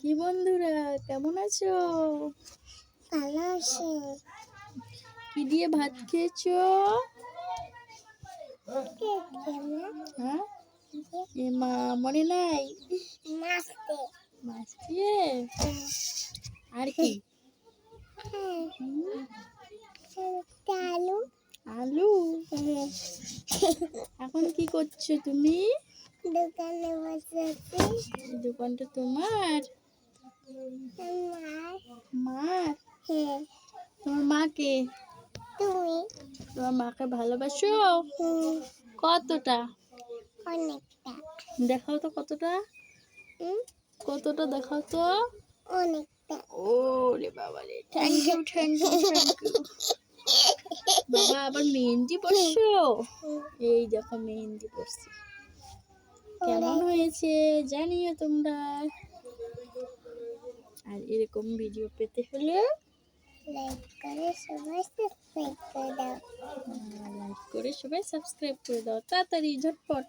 কি বন্ধুরা, কেমন আছো? ভালো আছি। কি দিয়ে ভাত খেয়েছো? হ্যাঁ, মা মনে নাই? মাছ দিয়ে আর কি? আলু। আলু। এখন কি করছো তুমি? দোকানে বসে আছি। দোকানটা তোমার? মার? হ্যাঁ। তোমার মাকে? তুমি? তোমার মাকে ভালোবাসো? কতটা? অনেকটা। দেখাও তো কতটা। কতটা দেখাও তো। অনেকটা। ও রে বাবা রে, thank you thank you thank you. বাবা আবার মেহেন্দি পড়ছো? এই দেখো মেহেন্দি পড়ছি। কেমন হয়েছে জানিও তোমরা। আর এরকম ভিডিও পেতে হলে লাইক করে সবাই সাবস্ক্রাইব করে দাও। লাইক করে সবাই সাবস্ক্রাইব করে দাও, তাড়াতাড়ি ঝটপট।